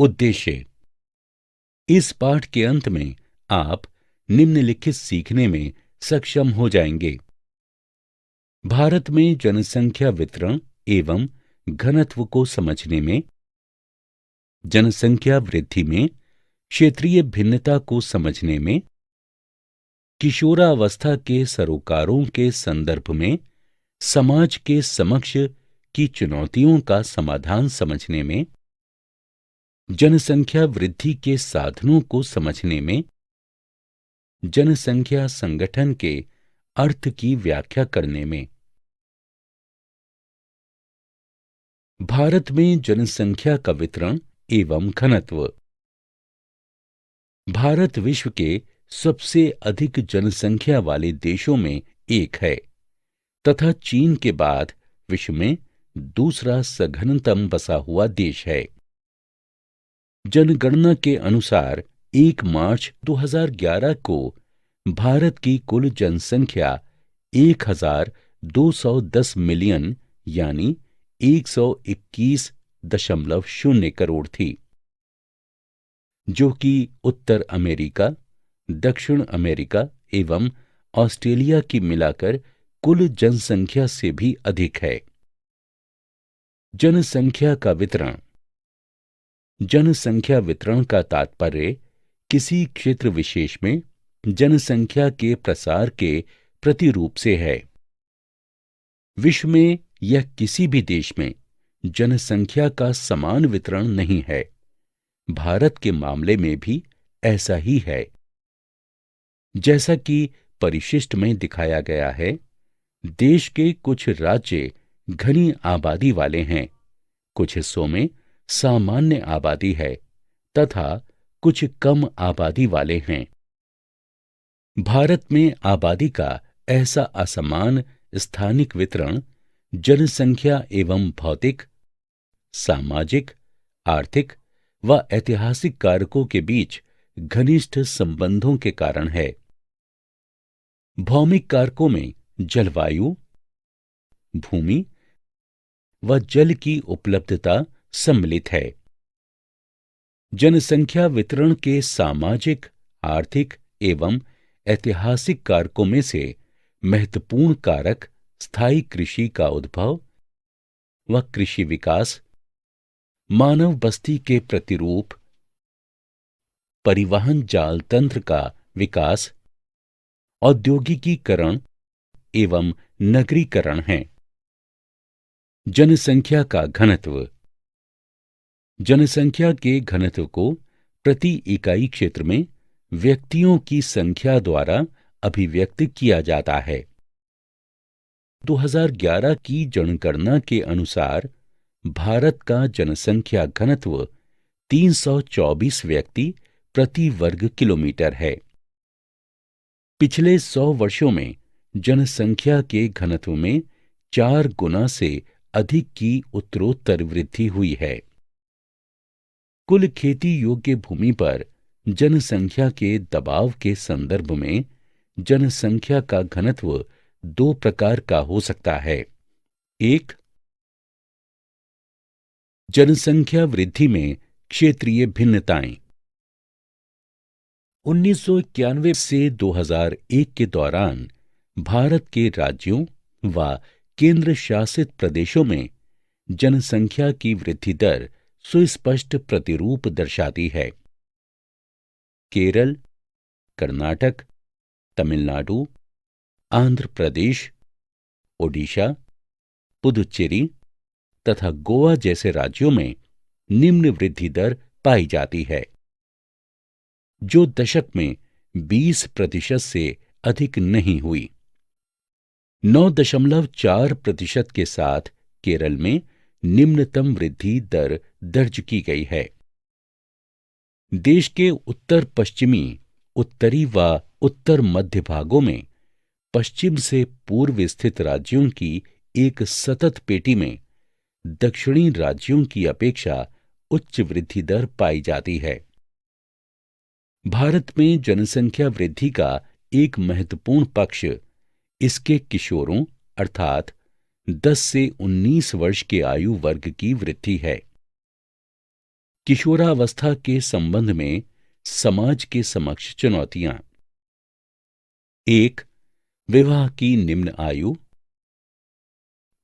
उद्देश्य। इस पाठ के अंत में आप निम्नलिखित सीखने में सक्षम हो जाएंगे। भारत में जनसंख्या वितरण एवं घनत्व को समझने में, जनसंख्या वृद्धि में क्षेत्रीय भिन्नता को समझने में, किशोरावस्था के सरोकारों के संदर्भ में समाज के समक्ष की चुनौतियों का समाधान समझने में, जनसंख्या वृद्धि के साधनों को समझने में, जनसंख्या संगठन के अर्थ की व्याख्या करने में। भारत में जनसंख्या का वितरण एवं घनत्व। भारत विश्व के सबसे अधिक जनसंख्या वाले देशों में एक है तथा चीन के बाद विश्व में दूसरा सघनतम बसा हुआ देश है। जनगणना के अनुसार 1 मार्च 2011 को भारत की कुल जनसंख्या 1210 मिलियन यानी 121.0 करोड़ थी, जो कि उत्तर अमेरिका, दक्षिण अमेरिका एवं ऑस्ट्रेलिया की मिलाकर कुल जनसंख्या से भी अधिक है। जनसंख्या का वितरण। जनसंख्या वितरण का तात्पर्य किसी क्षेत्र विशेष में जनसंख्या के प्रसार के प्रतिरूप से है। विश्व में या किसी भी देश में जनसंख्या का समान वितरण नहीं है। भारत के मामले में भी ऐसा ही है। जैसा कि परिशिष्ट में दिखाया गया है, देश के कुछ राज्य घनी आबादी वाले हैं, कुछ हिस्सों में सामान्य आबादी है तथा कुछ कम आबादी वाले हैं। भारत में आबादी का ऐसा असमान स्थानिक वितरण जनसंख्या एवं भौतिक, सामाजिक, आर्थिक व ऐतिहासिक कारकों के बीच घनिष्ठ संबंधों के कारण है। भौमिक कारकों में जलवायु, भूमि व जल की उपलब्धता सम्मिलित है। जनसंख्या वितरण के सामाजिक, आर्थिक एवं ऐतिहासिक कारकों में से महत्वपूर्ण कारक स्थायी कृषि का उद्भव व कृषि विकास, मानव बस्ती के प्रतिरूप, परिवहन जाल तंत्र का विकास, औद्योगिकीकरण एवं नगरीकरण हैं। जनसंख्या का घनत्व। जनसंख्या के घनत्व को प्रति इकाई क्षेत्र में व्यक्तियों की संख्या द्वारा अभिव्यक्त किया जाता है। 2011 की जनगणना के अनुसार भारत का जनसंख्या घनत्व 324 व्यक्ति प्रति वर्ग किलोमीटर है। पिछले 100 वर्षों में जनसंख्या के घनत्व में 4 गुना से अधिक की उत्तरोत्तर वृद्धि हुई है। कुल खेती योग्य भूमि पर जनसंख्या के दबाव के संदर्भ में जनसंख्या का घनत्व 2 प्रकार का हो सकता है। एक, जनसंख्या वृद्धि में क्षेत्रीय भिन्नताएं। 1991 से 2001 के दौरान भारत के राज्यों व केंद्र शासित प्रदेशों में जनसंख्या की वृद्धि दर सुस्पष्ट प्रतिरूप दर्शाती है। केरल, कर्नाटक, तमिलनाडु, आंध्र प्रदेश, ओडिशा, पुदुचेरी तथा गोवा जैसे राज्यों में निम्न वृद्धि दर पाई जाती है, जो दशक में 20% से अधिक नहीं हुई। 9.4% के साथ केरल में निम्नतम वृद्धि दर दर्ज की गई है। देश के उत्तर पश्चिमी, उत्तरी व उत्तर मध्य भागों में पश्चिम से पूर्व स्थित राज्यों की एक सतत पेटी में दक्षिणी राज्यों की अपेक्षा उच्च वृद्धि दर पाई जाती है। भारत में जनसंख्या वृद्धि का एक महत्वपूर्ण पक्ष इसके किशोरों अर्थात 10 से 19 वर्ष के आयु वर्ग की वृद्धि है। किशोरावस्था के संबंध में समाज के समक्ष चुनौतियां। एक, विवाह की निम्न आयु।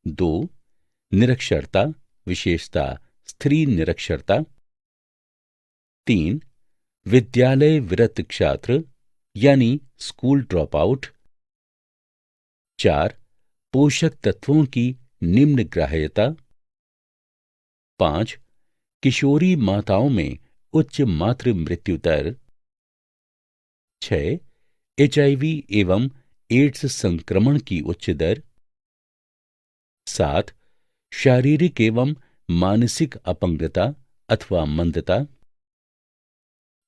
दो, निरक्षरता, विशेषता स्त्री निरक्षरता। तीन, विद्यालय विरत छात्र यानी स्कूल ड्रॉप आउट। चार, पोषक तत्वों की निम्न ग्राह्यता। पांच, किशोरी माताओं में उच्च मातृ मृत्यु दर। छह, एचआईवी एवं एड्स संक्रमण की उच्च दर। सात, शारीरिक एवं मानसिक अपंगता अथवा मंदता।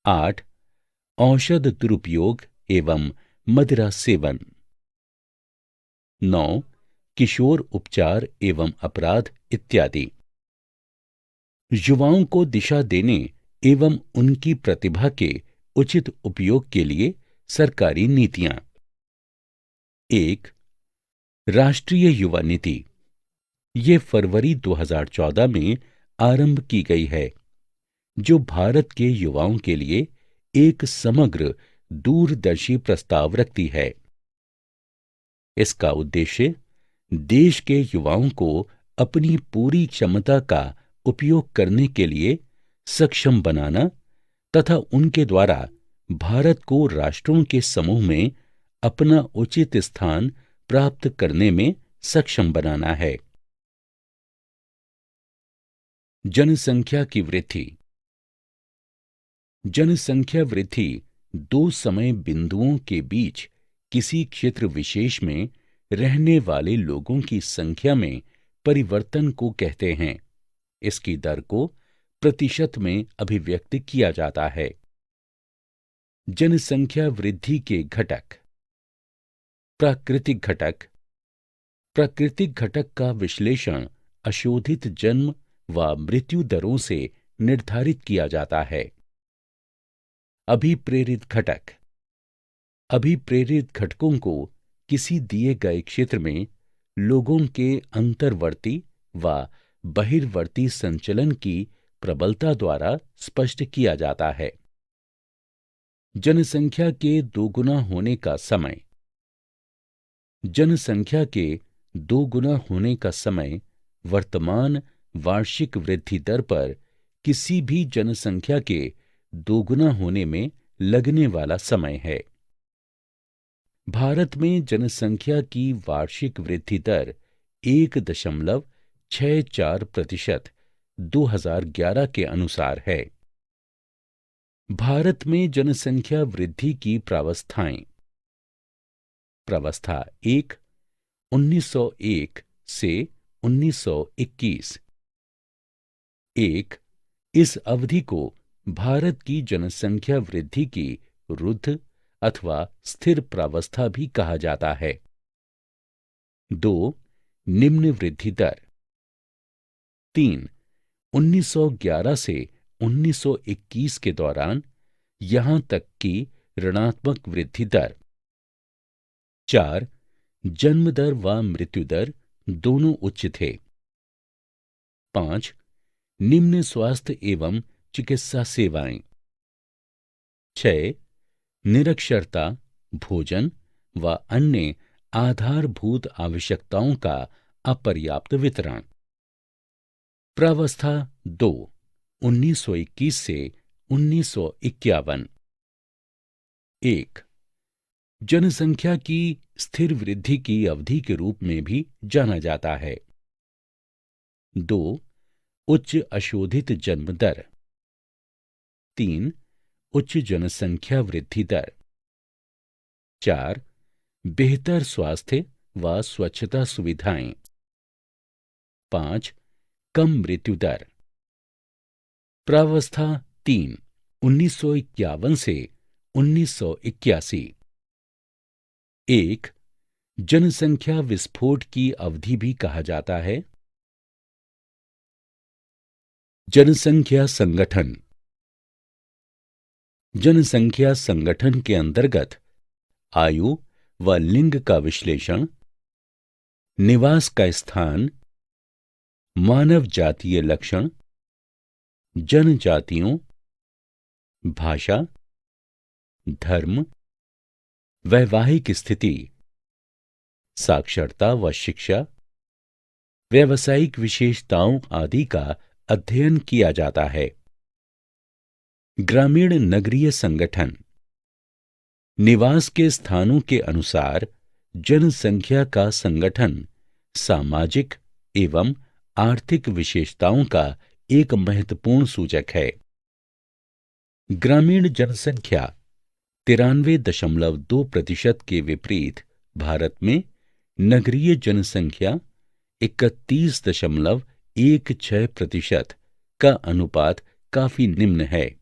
आठ, औषध दुरुपयोग एवं मदिरा सेवन। नौ, किशोर उपचार एवं अपराध इत्यादि। युवाओं को दिशा देने एवं उनकी प्रतिभा के उचित उपयोग के लिए सरकारी नीतियां। एक, राष्ट्रीय युवा नीति। ये फरवरी 2014 में आरंभ की गई है, जो भारत के युवाओं के लिए एक समग्र दूरदर्शी प्रस्ताव रखती है। इसका उद्देश्य देश के युवाओं को अपनी पूरी क्षमता का उपयोग करने के लिए सक्षम बनाना तथा उनके द्वारा भारत को राष्ट्रों के समूह में अपना उचित स्थान प्राप्त करने में सक्षम बनाना है। जनसंख्या की वृद्धि। जनसंख्या वृद्धि दो समय बिंदुओं के बीच किसी क्षेत्र विशेष में रहने वाले लोगों की संख्या में परिवर्तन को कहते हैं। इसकी दर को प्रतिशत में अभिव्यक्त किया जाता है। जनसंख्या वृद्धि के घटक। प्राकृतिक घटक। प्राकृतिक घटक का विश्लेषण अशोधित जन्म व मृत्यु दरों से निर्धारित किया जाता है। अभिप्रेरित घटक। अभिप्रेरित घटकों को किसी दिए गए क्षेत्र में लोगों के अंतर्वर्ती व बहिर्वर्ती संचलन की प्रबलता द्वारा स्पष्ट किया जाता है। जनसंख्या के दोगुना होने का समय। जनसंख्या के दोगुना होने का समय वर्तमान वार्षिक वृद्धि दर पर किसी भी जनसंख्या के दोगुना होने में लगने वाला समय है। भारत में जनसंख्या की वार्षिक वृद्धि दर 1.64% 2011 के अनुसार है। भारत में जनसंख्या वृद्धि की प्रावस्थाएं। प्रावस्था 1, 1901 से 1921। 1. इस अवधि को भारत की जनसंख्या वृद्धि की रुद्ध अथवा स्थिर प्रावस्था भी कहा जाता है। 2. निम्न वृद्धि दर। 3. 1911 से 1921 के दौरान यहां तक कि ऋणात्मक वृद्धि दर। 4. जन्म दर व मृत्यु दर दोनों उच्च थे। 5. निम्न स्वास्थ्य एवं चिकित्सा सेवाएं। 6. निरक्षरता, भोजन व अन्य आधारभूत आवश्यकताओं का अपर्याप्त वितरण। प्रावस्था 2, 1921 से 1951। 1. जनसंख्या की स्थिर वृद्धि की अवधि के रूप में भी जाना जाता है। 2. उच्च अशोधित जन्म दर। 3. उच्च जनसंख्या वृद्धि दर। 4. बेहतर स्वास्थ्य व स्वच्छता सुविधाएं। 5. कम मृत्यु दर। प्रावस्था 3, 1951 से 1981। 1. जनसंख्या विस्फोट की अवधि भी कहा जाता है। जनसंख्या संगठन। जनसंख्या संगठन के अंतर्गत आयु व लिंग का विश्लेषण, निवास का स्थान, मानव जातीय लक्षण, जनजातियों, भाषा, धर्म, वैवाहिक स्थिति, साक्षरता व शिक्षा, व्यावसायिक विशेषताओं आदि का अध्ययन किया जाता है। ग्रामीण नगरीय संगठन निवास के स्थानों के अनुसार जनसंख्या का संगठन सामाजिक एवं आर्थिक विशेषताओं का एक महत्वपूर्ण सूचक है। ग्रामीण जनसंख्या 93.2% के विपरीत भारत में नगरीय जनसंख्या 31.16% का अनुपात काफी निम्न है।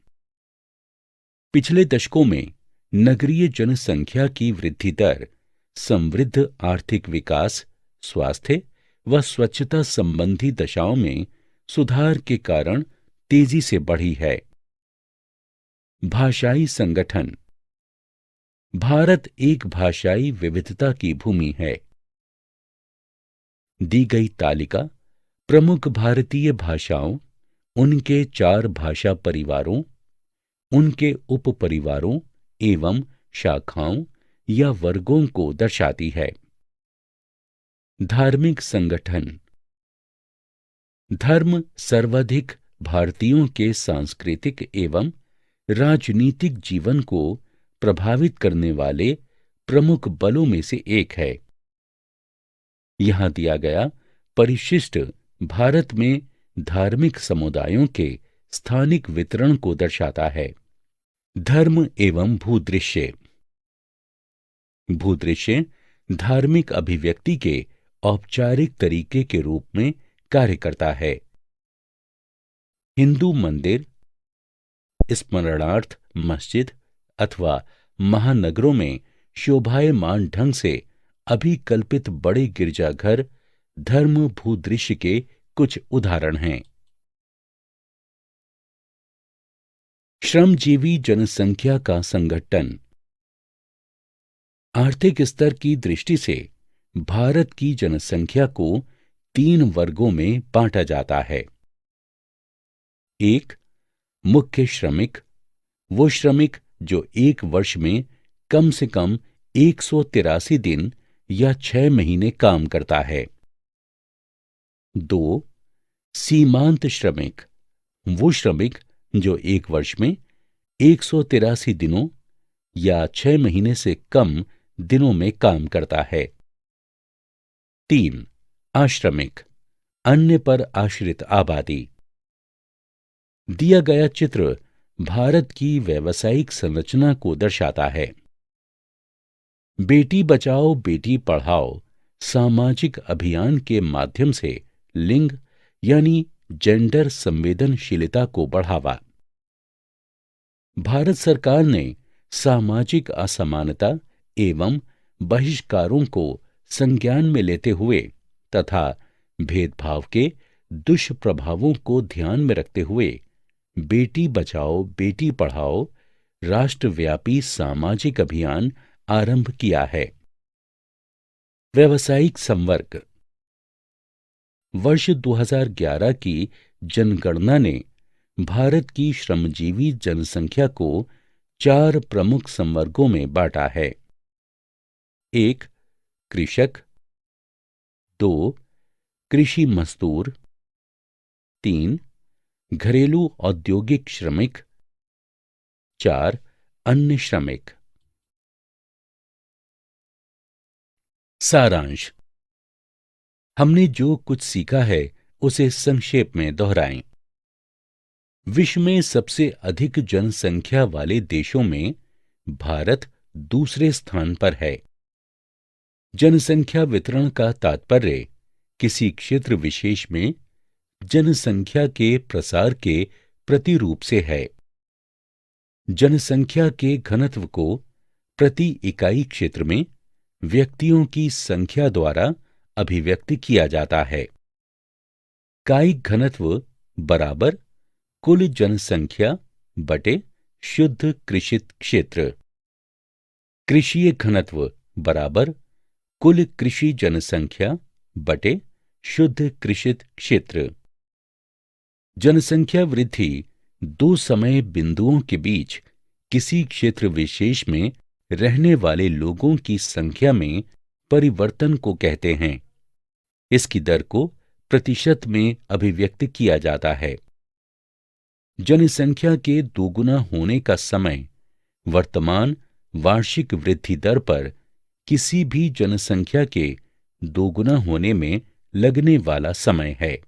पिछले दशकों में नगरीय जनसंख्या की वृद्धि दर समृद्ध आर्थिक विकास, स्वास्थ्य व स्वच्छता संबंधी दशाओं में सुधार के कारण तेजी से बढ़ी है। भाषाई संगठन भारत एक भाषाई विविधता की भूमि है। दी गई तालिका प्रमुख भारतीय भाषाओं, उनके 4 भाषा परिवारों, उनके उपपरिवारों एवं शाखाओं या वर्गों को दर्शाती है। धार्मिक संगठन धर्म सर्वाधिक भारतीयों के सांस्कृतिक एवं राजनीतिक जीवन को प्रभावित करने वाले प्रमुख बलों में से एक है। यहां दिया गया परिशिष्ट भारत में धार्मिक समुदायों के स्थानिक वितरण को दर्शाता है। धर्म एवं भूदृश्य भूदृश्य धार्मिक अभिव्यक्ति के औपचारिक तरीके के रूप में कार्य करता है। हिंदू मंदिर, स्मरणार्थ मस्जिद अथवा महानगरों में शोभायमान ढंग से अभिकल्पित बड़े गिरजाघर धर्म भूदृश्य के कुछ उदाहरण हैं। श्रमजीवी जनसंख्या का संगठन आर्थिक स्तर की दृष्टि से भारत की जनसंख्या को 3 वर्गों में बांटा जाता है। एक, मुख्य श्रमिक, वो श्रमिक जो एक वर्ष में कम से कम 183 दिन या 6 महीने काम करता है। 2, सीमांत श्रमिक, वो श्रमिक जो एक वर्ष में 183 दिनों या 6 महीने से कम दिनों में काम करता है। 3, आश्रमिक, अन्य पर आश्रित आबादी। दिया गया चित्र भारत की व्यावसायिक संरचना को दर्शाता है। बेटी बचाओ बेटी पढ़ाओ सामाजिक अभियान के माध्यम से लिंग यानी जेंडर संवेदनशीलता को बढ़ावा। भारत सरकार ने सामाजिक असमानता एवं बहिष्कारों को संज्ञान में लेते हुए तथा भेदभाव के दुष्प्रभावों को ध्यान में रखते हुए बेटी बचाओ बेटी पढ़ाओ राष्ट्रव्यापी सामाजिक अभियान आरंभ किया है। व्यावसायिक संवर्ग वर्ष 2011 की जनगणना ने भारत की श्रमजीवी जनसंख्या को 4 प्रमुख संवर्गों में बांटा है। 1, कृषक, 2, कृषि मजदूर, 3, घरेलू औद्योगिक श्रमिक, 4, अन्य श्रमिक। सारांश हमने जो कुछ सीखा है उसे संक्षेप में दोहराएं। विश्व में सबसे अधिक जनसंख्या वाले देशों में भारत दूसरे स्थान पर है। जनसंख्या वितरण का तात्पर्य किसी क्षेत्र विशेष में जनसंख्या के प्रसार के प्रतिरूप से है। जनसंख्या के घनत्व को प्रति इकाई क्षेत्र में व्यक्तियों की संख्या द्वारा अभिव्यक्त किया जाता है। कायिक घनत्व बराबर कुल जनसंख्या बटे शुद्ध कृषित क्षेत्र। कृषीय घनत्व बराबर कुल कृषि जनसंख्या बटे शुद्ध कृषित क्षेत्र। जनसंख्या वृद्धि दो समय बिंदुओं के बीच किसी क्षेत्र विशेष में रहने वाले लोगों की संख्या में परिवर्तन को कहते हैं। इसकी दर को प्रतिशत में अभिव्यक्त किया जाता है। जनसंख्या के दोगुना होने का समय वर्तमान वार्षिक वृद्धि दर पर किसी भी जनसंख्या के दोगुना होने में लगने वाला समय है।